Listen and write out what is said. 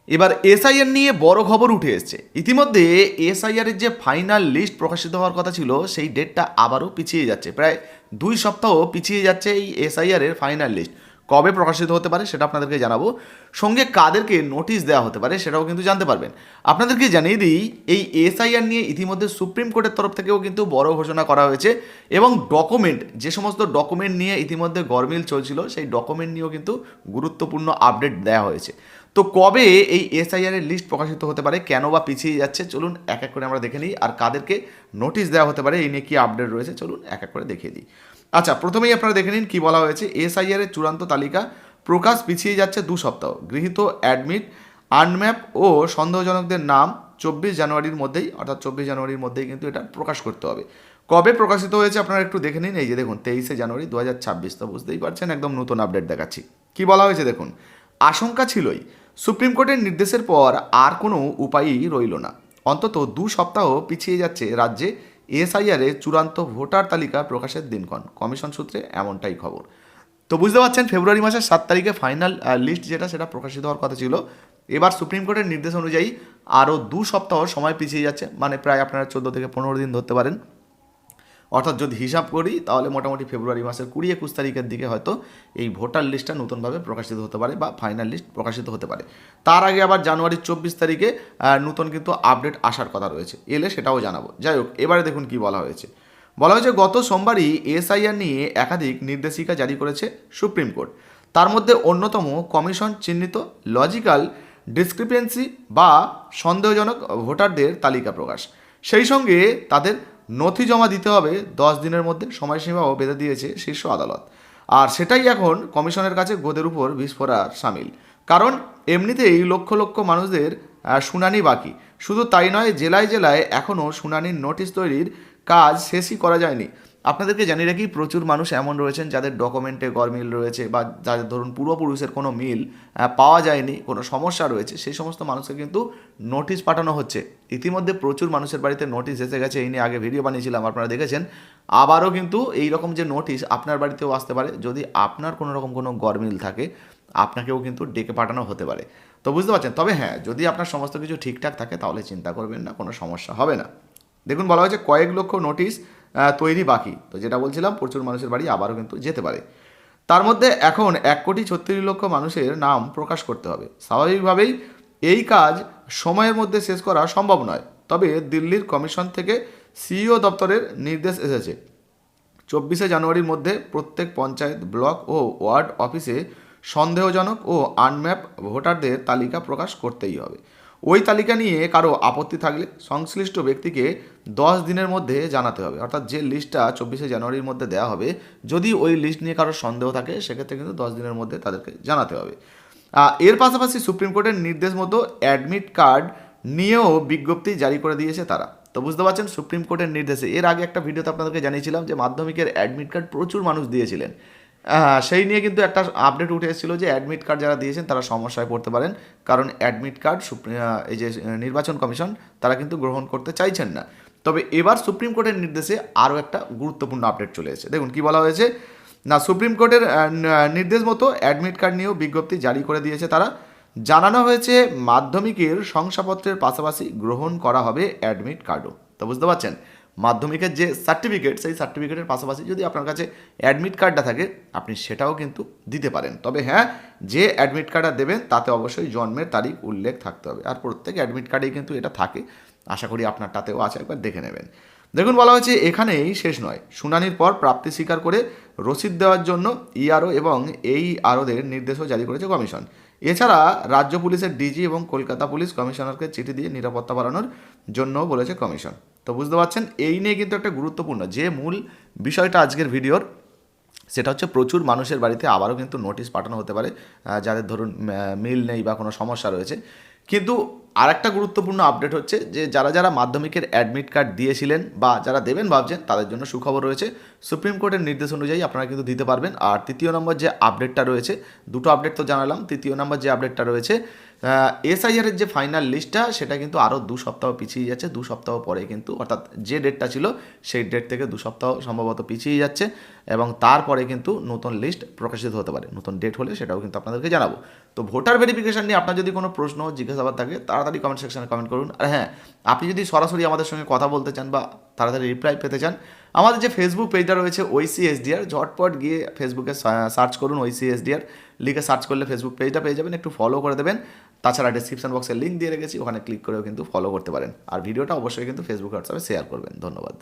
এবার এসআইআর নিয়ে বড় খবর উঠে এসছে। ইতিমধ্যে এসআইআরের যে ফাইনাল লিস্ট প্রকাশিত হওয়ার কথা ছিল সেই ডেটটা আবারও পিছিয়ে যাচ্ছে, প্রায় 2 সপ্তাহ পিছিয়ে যাচ্ছে এই এসআইআরের ফাইনাল লিস্ট। কবে প্রকাশিত হতে পারে সেটা আপনাদেরকে জানাবো, সঙ্গে কাদেরকে নোটিশ দেওয়া হতে পারে সেটাও কিন্তু জানতে পারবেন। আপনাদেরকে জানিয়ে দিই, এই এসআইআর নিয়ে ইতিমধ্যে সুপ্রিম কোর্টের তরফ থেকেও কিন্তু বড় ঘোষণা করা হয়েছে এবং ডকুমেন্ট, যে সমস্ত ডকুমেন্ট নিয়ে ইতিমধ্যে গরমিল চলছিল সেই ডকুমেন্ট নিয়েও কিন্তু গুরুত্বপূর্ণ আপডেট দেওয়া হয়েছে। তো কবে এই এসআইআর এর লিস্ট প্রকাশিত হতে পারে, কেন বা পিছিয়ে যাচ্ছে, চলুন এক এক করে আমরা দেখে নিই। আর কাদেরকে নোটিশ দেওয়া হতে পারে এই নিয়ে কী আপডেট রয়েছে চলুন এক এক করে দেখিয়ে দিই। আচ্ছা, প্রথমেই আপনারা দেখে নিন কী বলা হয়েছে। এসআইআর এর চূড়ান্ত তালিকা প্রকাশ পিছিয়ে যাচ্ছে 2 সপ্তাহ। গৃহীত অ্যাডমিট, আনম্যাপ ও সন্দেহজনকদের নাম 24 জানুয়ারির মধ্যেই, অর্থাৎ 24 জানুয়ারির মধ্যেই কিন্তু এটা প্রকাশ করতে হবে। কবে প্রকাশিত হয়েছে আপনারা একটু দেখে নিন। এই যে দেখুন 23 জানুয়ারি 2026, তো বুঝতেই পারছেন একদম নতুন আপডেট দেখাচ্ছি। কি বলা হয়েছে দেখুন, আশঙ্কা ছিলই, সুপ্রিম কোর্টের নির্দেশের পর আর কোনো উপায়ই রইল না। অন্তত 2 সপ্তাহ পিছিয়ে যাচ্ছে রাজ্যে এসআইআরে চূড়ান্ত ভোটার তালিকা প্রকাশের দিনক্ষণ। কমিশন সূত্রে এমনটাই খবর। তো বুঝতে পারছেন ফেব্রুয়ারি মাসের 7 তারিখে ফাইনাল লিস্ট যেটা সেটা প্রকাশিত হওয়ার কথা ছিল। এবার সুপ্রিম কোর্টের নির্দেশ অনুযায়ী আরও 2 সপ্তাহ সময় পিছিয়ে যাচ্ছে, মানে প্রায় আপনারা 14 থেকে 15 দিন ধরতে পারেন। অর্থাৎ যদি হিসাব করি তাহলে মোটামুটি ফেব্রুয়ারি মাসের 20-21 তারিখের দিকে হয়তো এই ভোটার লিস্টটা নতুনভাবে প্রকাশিত হতে পারে বা ফাইনাল লিস্ট প্রকাশিত হতে পারে। তার আগে আবার জানুয়ারির 24 তারিখে নতুন কিন্তু আপডেট আসার কথা রয়েছে, এলে সেটাও জানাবো। যাই হোক, এবারে দেখুন কি বলা হয়েছে। বলা হয়েছে গত সোমবারই এসআইআর নিয়ে একাধিক নির্দেশিকা জারি করেছে সুপ্রিম কোর্ট। তার মধ্যে অন্যতম কমিশন চিহ্নিত লজিক্যাল ডিসক্রিপেন্সি বা সন্দেহজনক ভোটারদের তালিকা প্রকাশ, সেই সঙ্গে তাদের নথি জমা দিতে হবে 10 দিনের মধ্যে, সময়সীমাও বেঁধে দিয়েছে শীর্ষ আদালত। আর সেটাই এখন কমিশনের কাছে গোদের উপর বিস্ফোরার সামিল, কারণ এমনিতেই লক্ষ লক্ষ মানুষদের শুনানি বাকি। শুধু তাই নয়, জেলায় জেলায় এখনও শুনানির নোটিশ তৈরির কাজ শেষই করা যায়নি। আপনাদেরকে জানিয়ে রাখি, প্রচুর মানুষ এমন রয়েছেন যাদের ডকুমেন্টে গরমিল রয়েছে বা যাদের ধরুন পূর্বপুরুষের কোনো মিল পাওয়া যায়নি, কোনো সমস্যা রয়েছে, সেই সমস্ত মানুষকে কিন্তু নোটিশ পাঠানো হচ্ছে। ইতিমধ্যে প্রচুর মানুষের বাড়িতে নোটিশ এসে গেছে, এই নিয়ে আগে ভিডিও বানিয়েছিলাম, আপনারা দেখেছেন। আবারও কিন্তু এই রকম যে নোটিশ আপনার বাড়িতেও আসতে পারে, যদি আপনার কোনো রকম কোনো গরমিল থাকে আপনাকেও কিন্তু ডেকে পাঠানো হতে পারে। তো বুঝতে পারছেন। তবে হ্যাঁ, যদি আপনার সমস্ত কিছু ঠিকঠাক থাকে তাহলে চিন্তা করবেন না, কোনো সমস্যা হবে না। দেখুন বলা হয়েছে কয়েক লক্ষ নোটিশ তৈরি বাকি। তো যেটা বলছিলাম, প্রচুর মানুষের বাড়ি আবারও কিন্তু যেতে পারে। তার মধ্যে এখন 1,36,00,000 মানুষের নাম প্রকাশ করতে হবে। স্বাভাবিকভাবেই এই কাজ সময়ের মধ্যে শেষ করা সম্ভব নয়। তবে দিল্লির কমিশন থেকে সিইও দপ্তরের নির্দেশ এসেছে, 24 জানুয়ারির মধ্যে প্রত্যেক পঞ্চায়েত, ব্লক ও ওয়ার্ড অফিসে সন্দেহজনক ও আনম্যাপ ভোটারদের তালিকা প্রকাশ করতেই হবে। ওই তালিকা নিয়ে কারো আপত্তি থাকলে সংশ্লিষ্ট ব্যক্তিকে 10 দিনের মধ্যে জানাতে হবে। অর্থাৎ যে লিস্টটা 24 জানুয়ারির মধ্যে দেওয়া হবে, যদি ওই লিস্ট নিয়ে কারো সন্দেহ থাকে সেক্ষেত্রে কিন্তু 10 দিনের মধ্যে তাদেরকে জানাতে হবে। এর পাশাপাশি সুপ্রিম কোর্টের নির্দেশ মতো অ্যাডমিট কার্ড নিয়েও বিজ্ঞপ্তি জারি করে দিয়েছে তারা। তো বুঝতে পারছেন সুপ্রিম কোর্টের নির্দেশে, এর আগে একটা ভিডিওতে আপনাদেরকে জানিয়েছিলাম যে মাধ্যমিকের অ্যাডমিট কার্ড প্রচুর মানুষ দিয়েছিলেন। সেই নিয়ে কিন্তু একটা আপডেট উঠে এসেছিল যে অ্যাডমিট কার্ড যারা দিয়েছেন তারা সমস্যায় পড়তে পারেন, কারণ অ্যাডমিট কার্ড এই যে নির্বাচন কমিশন তারা কিন্তু গ্রহণ করতে চাইছেন না। তবে এবার সুপ্রিম কোর্টের নির্দেশে আরও একটা গুরুত্বপূর্ণ আপডেট চলে এসেছে। দেখুন কি বলা হয়েছে না, সুপ্রিম কোর্টের নির্দেশ মতো অ্যাডমিট কার্ড নিয়েও বিজ্ঞপ্তি জারি করে দিয়েছে তারা। জানানো হয়েছে মাধ্যমিকের শংসাপত্রের পাশাপাশি গ্রহণ করা হবে অ্যাডমিট কার্ডও। তো বুঝতে পারছেন, মাধ্যমিকের যে সার্টিফিকেট সেই সার্টিফিকেটের পাশাপাশি যদি আপনার কাছে অ্যাডমিট কার্ডটা থাকে আপনি সেটাও কিন্তু দিতে পারেন। তবে হ্যাঁ, যে অ্যাডমিট কার্ডটা দেবেন তাতে অবশ্যই জন্মের তারিখ উল্লেখ থাকতে হবে। আর প্রত্যেক অ্যাডমিট কার্ডেই কিন্তু এটা থাকে, আশা করি আপনারটাতেও আছে, একবার দেখে নেবেন। দেখুন বলা হয়েছে এখানেই শেষ নয়, শুনানির পর প্রাপ্তি স্বীকার করে রসিদ দেওয়ার জন্য ইআরও এবং এই আরওদের নির্দেশও জারি করেছে কমিশন। এছাড়া রাজ্য পুলিশের ডিজি এবং কলকাতা পুলিশ কমিশনারকে চিঠি দিয়ে নিরাপত্তা বাড়ানোর জন্য বলেছে কমিশন। তো বুঝতে পারছেন, এই নিয়ে কিন্তু একটা গুরুত্বপূর্ণ যে মূল বিষয়টা আজকের ভিডিওর, সেটা হচ্ছে প্রচুর মানুষের বাড়িতে আবারও কিন্তু নোটিশ পাঠানো হতে পারে যাদের ধরুন মিল নেই বা কোনো সমস্যা রয়েছে। কিন্তু আরেকটা গুরুত্বপূর্ণ আপডেট হচ্ছে যে যারা যারা মাধ্যমিকের অ্যাডমিট কার্ড দিয়েছিলেন বা যারা দেবেন ভাবছেন তাদের জন্য সুখবর রয়েছে। সুপ্রিম কোর্টের নির্দেশ অনুযায়ী আপনারা কিন্তু দিতে পারবেন। আর তৃতীয় নম্বর যে আপডেটটা রয়েছে, দুটো আপডেট তো জানালাম, তৃতীয় নম্বর যে আপডেটটা রয়েছে এসআইআরের যে ফাইনাল লিস্টটা সেটা কিন্তু আরও 2 সপ্তাহ পিছিয়ে যাচ্ছে, 2 সপ্তাহ পরে কিন্তু, অর্থাৎ যে ডেটটা ছিল সেই ডেট থেকে 2 সপ্তাহ সম্ভবত পিছিয়ে যাচ্ছে, এবং তারপরে কিন্তু নতুন লিস্ট প্রকাশিত হতে পারে। নতুন ডেট হলে সেটাও কিন্তু আপনাদেরকে জানাবো। তো ভোটার ভেরিফিকেশন নিয়ে আপনার যদি কোনো প্রশ্ন জিজ্ঞাসাবাদ থাকে তাড়াতাড়ি কমেন্ট সেকশনে কমেন্ট করুন। আর হ্যাঁ, আপনি যদি সরাসরি আমাদের সঙ্গে কথা বলতে চান বা তাড়াতাড়ি রিপ্লাই পেতে চান, আমাদের যে ফেসবুক পেজটা রয়েছে OIC-SDR, ঝটপট গিয়ে ফেসবুকে সার্চ করুন OIC-SDR, লিখে সার্চ করলে ফেসবুক পেজটা পেয়ে যাবেন, একটু ফলো করে দেবেন। তাছাড়া ডিসক্রিপশন বক্সে লিঙ্ক দিয়ে রেখেছি, ওখানে ক্লিক করেও কিন্তু ফলো করতে পারেন। আর ভিডিওটা অবশ্যই কিন্তু ফেসবুক হোয়াটসঅ্যাপে শেয়ার করবেন। ধন্যবাদ।